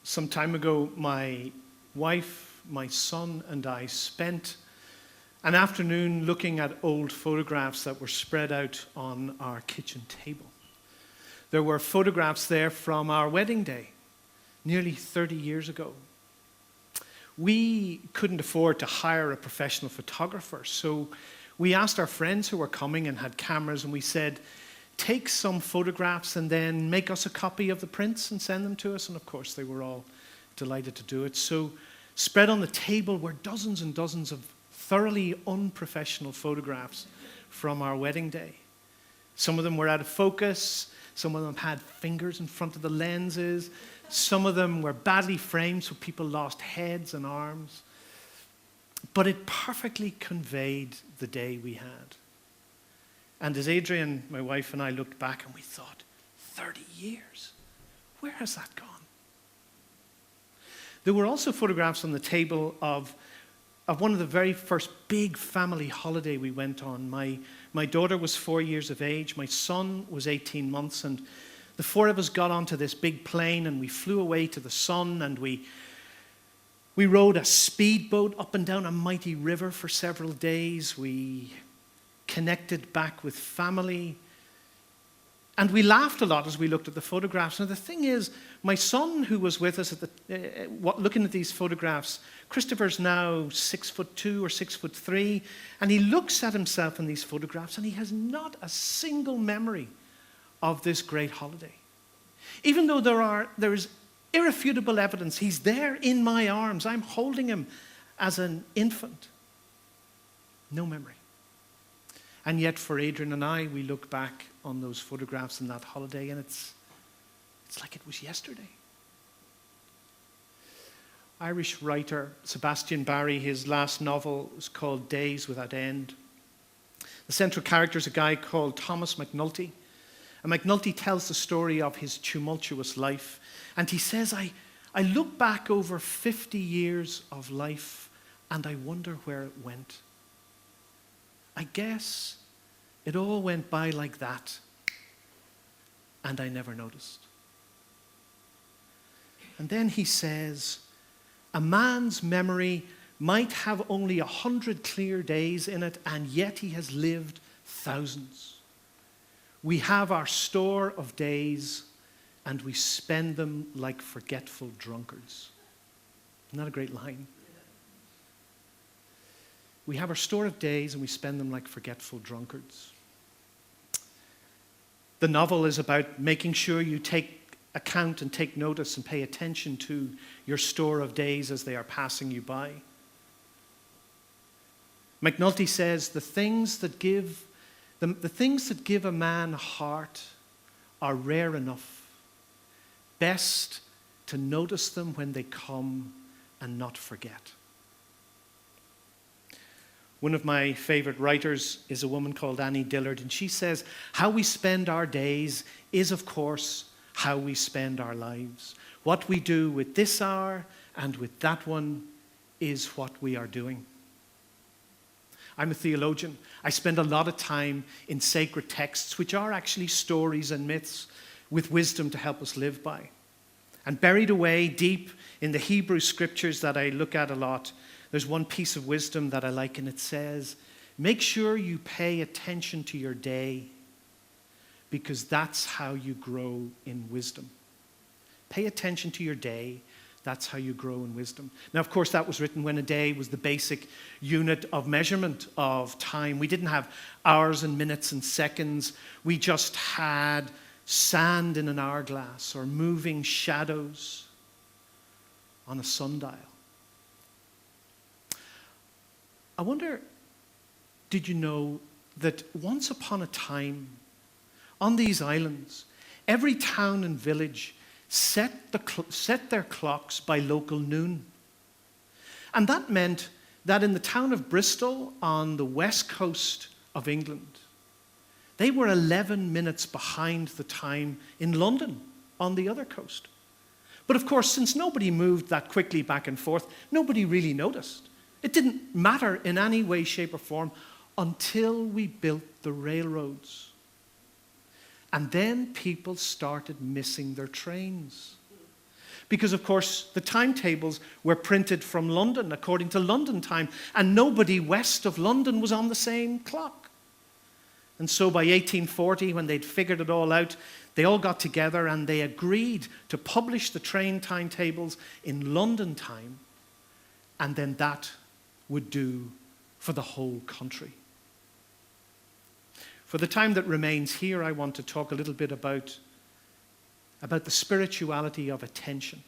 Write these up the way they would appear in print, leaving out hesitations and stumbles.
Some time ago, my wife, my son, and I spent an afternoon looking at old photographs that were spread out on our kitchen table. There were photographs there from our wedding day, nearly 30 years ago. We couldn't afford to hire a professional photographer, so we asked our friends who were coming and had cameras, and we said, take some photographs and then make us a copy of the prints and send them to us. And of course, they were all delighted to do it. So spread on the table were dozens and dozens of thoroughly unprofessional photographs from our wedding day. Some of them were out of focus. Some of them had fingers in front of the lenses. Some of them were badly framed, so people lost heads and arms. But it perfectly conveyed the day we had. And as Adrian, my wife, and I looked back and we thought, 30 years? Where has that gone? There were also photographs on the table of one of the very first big family holiday we went on. My daughter was 4 years of age, my son was 18 months, and the four of us got onto this big plane and we flew away to the sun, and we rode a speedboat up and down a mighty river for several days. We connected back with family. And we laughed a lot as we looked at the photographs. Now, the thing is, my son, who was with us looking at these photographs, Christopher's now 6'2" or 6'3", and he looks at himself in these photographs and he has not a single memory of this great holiday. Even though there is irrefutable evidence, he's there in my arms. I'm holding him as an infant. No memory. And yet for Adrian and I, we look back on those photographs and that holiday, and it's like it was yesterday. Irish writer Sebastian, his last novel was called Days Without End. The central character is a guy called Thomas McNulty. And McNulty tells the story of his tumultuous life. And he says, I look back over 50 years of life and I wonder where it went. I guess it all went by like that, and I never noticed. And then he says, a man's memory might have only 100 clear days in it, and yet he has lived thousands. We have our store of days, and we spend them like forgetful drunkards. Isn't that a great line? We have our store of days and we spend them like forgetful drunkards. The novel is about making sure you take account and take notice and pay attention to your store of days as they are passing you by. McNulty says the things that give a man a heart are rare enough. Best to notice them when they come and not forget. One of my favorite writers is a woman called Dillard, and she says, how we spend our days is, of course, how we spend our lives. What we do with this hour and with that one is what we are doing. I'm a theologian. I spend a lot of time in sacred texts, which are actually stories and myths with wisdom to help us live by. And buried away deep in the Hebrew scriptures that I look at a lot, there's one piece of wisdom that I like, and it says, make sure you pay attention to your day, because that's how you grow in wisdom. Pay attention to your day. That's how you grow in wisdom. Now, of course, that was written when a day was the basic unit of measurement of time. We didn't have hours and minutes and seconds. We just had sand in an hourglass or moving shadows on a sundial. I wonder, did you know that once upon a time, on these islands, every town and village set their clocks by local noon? And that meant that in the town of Bristol on the west coast of England, they were 11 minutes behind the time in London on the other coast. But of course, since nobody moved that quickly back and forth, nobody really noticed. It didn't matter in any way, shape, or form until we built the railroads. And then people started missing their trains. Because, of course, the timetables were printed from London according to London time, and nobody west of London was on the same clock. And so by 1840, when they'd figured it all out, they all got together and they agreed to publish the train timetables in London time, and then that would do for the whole country. For the time that remains here, I want to talk a little bit about the spirituality of attention,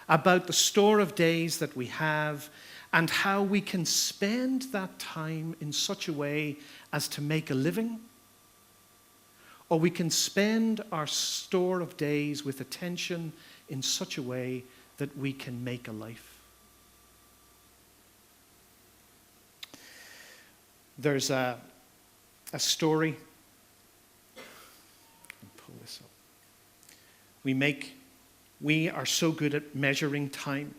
about the store of days that we have, and how we can spend that time in such a way as to make a living, or we can spend our store of days with attention in such a way that we can make a life. There's a story. Pull this up. We are so good at measuring time.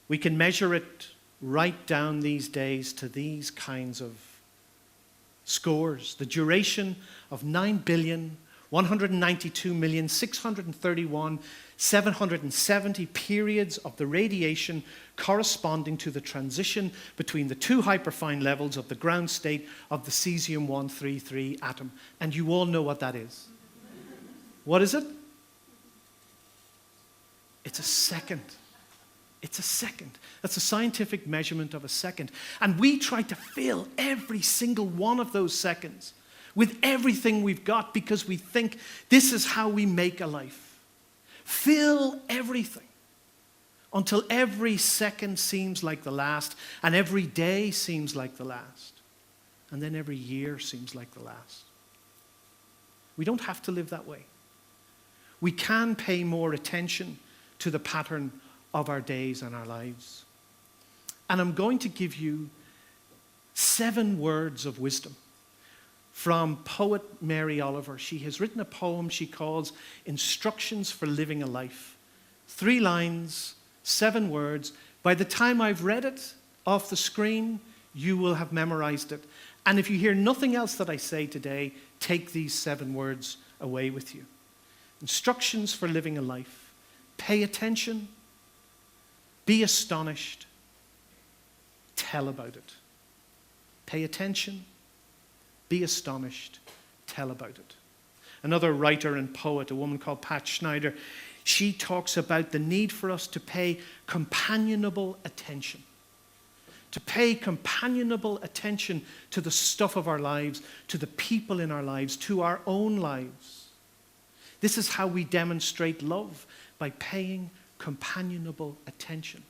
We can measure it right down these days to these kinds of scores. The duration of 9,192,631,770 periods of the radiation corresponding to the transition between the two hyperfine levels of the ground state of the cesium-133 atom. And you all know what that is. What is it? It's a second. It's a second. That's a scientific measurement of a second. And we try to fill every single one of those seconds with everything we've got because we think this is how we make a life. Fill everything until every second seems like the last, and every day seems like the last, and then every year seems like the last. We don't have to live that way. We can pay more attention to the pattern of our days and our lives. And I'm going to give you 7 words of wisdom from poet Mary Oliver. She has written a poem she calls Instructions for Living a Life. 3 lines, 7 words. By the time I've read it off the screen, you will have memorized it. And if you hear nothing else that I say today, take these 7 words away with you. Instructions for living a life. Pay attention. Be astonished. Tell about it. Pay attention. Be astonished. Tell about it. Another writer and poet, a woman called Pat Schneider, she talks about the need for us to pay companionable attention. To pay companionable attention to the stuff of our lives, to the people in our lives, to our own lives. This is how we demonstrate love, by paying companionable attention.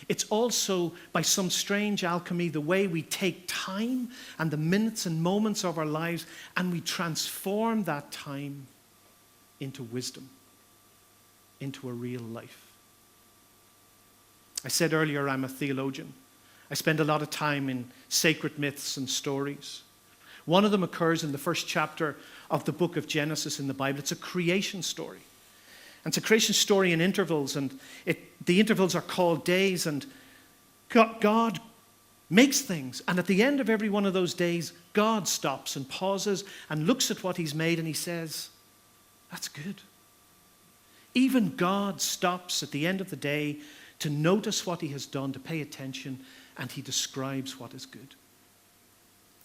It's also, by some strange alchemy, the way we take time and the minutes and moments of our lives and we transform that time into wisdom, into a real life. I said earlier I'm a theologian. I spend a lot of time in sacred myths and stories. One of them occurs in the first chapter of the book of Genesis in the Bible. It's a creation story. And it's a creation story in intervals, and the intervals are called days, and God makes things. And at the end of every one of those days, God stops and pauses and looks at what he's made and he says, that's good. Even God stops at the end of the day to notice what he has done, to pay attention, and he describes what is good.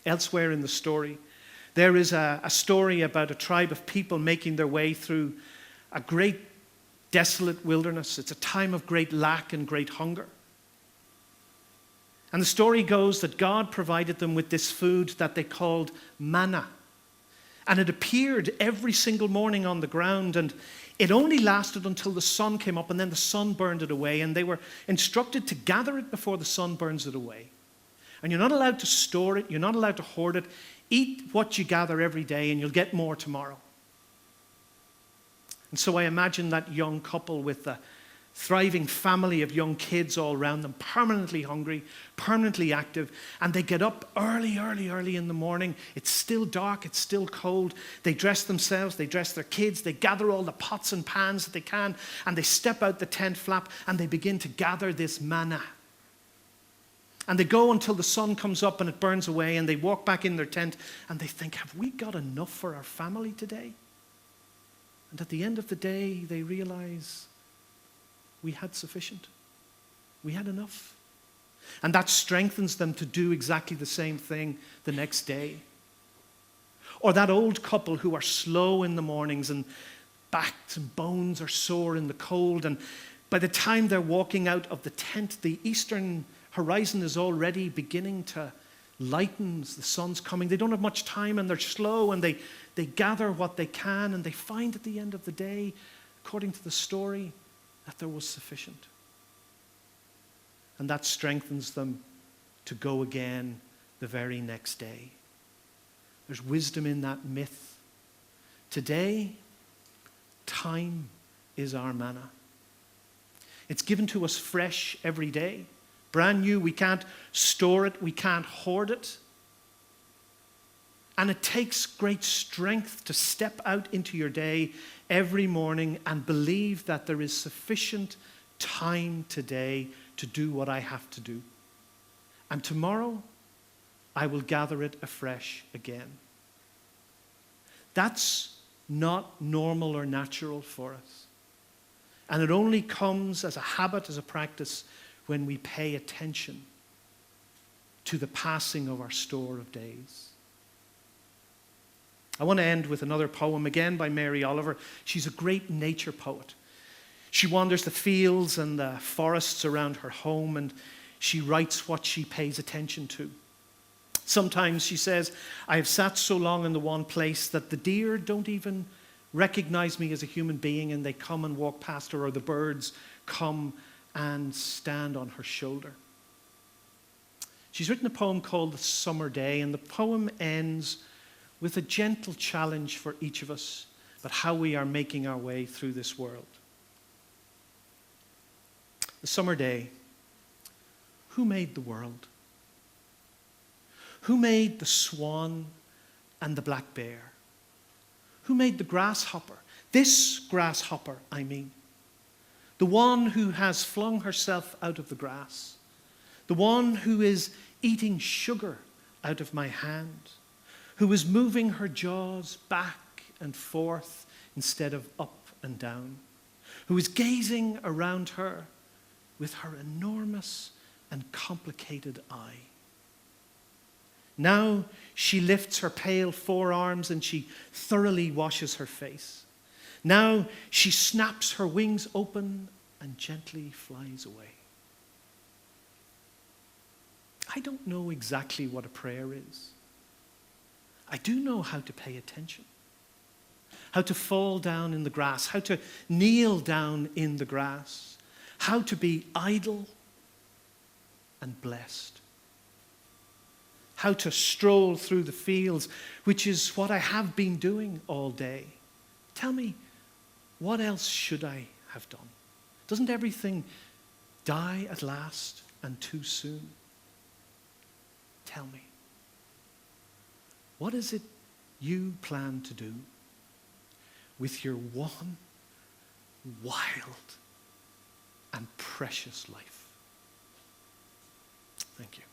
Elsewhere in the story, there is a story about a tribe of people making their way through a great desolate wilderness. It's a time of great lack and great hunger. And the story goes that God provided them with this food that they called manna. And it appeared every single morning on the ground, and it only lasted until the sun came up, and then the sun burned it away, and they were instructed to gather it before the sun burns it away. And you're not allowed to store it, you're not allowed to hoard it. Eat what you gather every day, and you'll get more tomorrow. And so I imagine that young couple with a thriving family of young kids all around them, permanently hungry, permanently active, and they get up early in the morning. It's still dark, it's still cold. They dress themselves, they dress their kids, they gather all the pots and pans that they can, and they step out the tent flap and they begin to gather this manna. And they go until the sun comes up and it burns away, and they walk back in their tent and they think, have we got enough for our family today? And at the end of the day, they realize we had sufficient. We had enough. And that strengthens them to do exactly the same thing the next day. Or that old couple who are slow in the mornings and backs and bones are sore in the cold, and by the time they're walking out of the tent, the eastern horizon is already beginning to lighten as the sun's coming. They don't have much time and they're slow, and they gather what they can, and they find at the end of the day, according to the story, that there was sufficient. And that strengthens them to go again the very next day. There's wisdom in that myth. Today, time is our manna. It's given to us fresh every day. Brand new. We can't store it. We can't hoard it. And it takes great strength to step out into your day every morning and believe that there is sufficient time today to do what I have to do. And tomorrow, I will gather it afresh again. That's not normal or natural for us. And it only comes as a habit, as a practice, when we pay attention to the passing of our store of days. I want to end with another poem, again by Mary Oliver. She's a great nature poet. She wanders the fields and the forests around her home, and she writes what she pays attention to. Sometimes she says, I have sat so long in the one place that the deer don't even recognize me as a human being, and they come and walk past her, or the birds come and stand on her shoulder. She's written a poem called The Summer Day, and the poem ends with a gentle challenge for each of us about how we are making our way through this world. The summer day. Who made the world? Who made the swan and the black bear? Who made the grasshopper? This grasshopper, I mean. The one who has flung herself out of the grass. The one who is eating sugar out of my hand. Who is moving her jaws back and forth instead of up and down. Who is gazing around her with her enormous and complicated eye. Now she lifts her pale forearms and she thoroughly washes her face. Now she snaps her wings open and gently flies away. I don't know exactly what a prayer is. I do know how to pay attention, how to fall down in the grass, how to kneel down in the grass, how to be idle and blessed, how to stroll through the fields, which is what I have been doing all day. Tell me, what else should I have done? Doesn't everything die at last and too soon? Tell me, what is it you plan to do with your one wild and precious life? Thank you.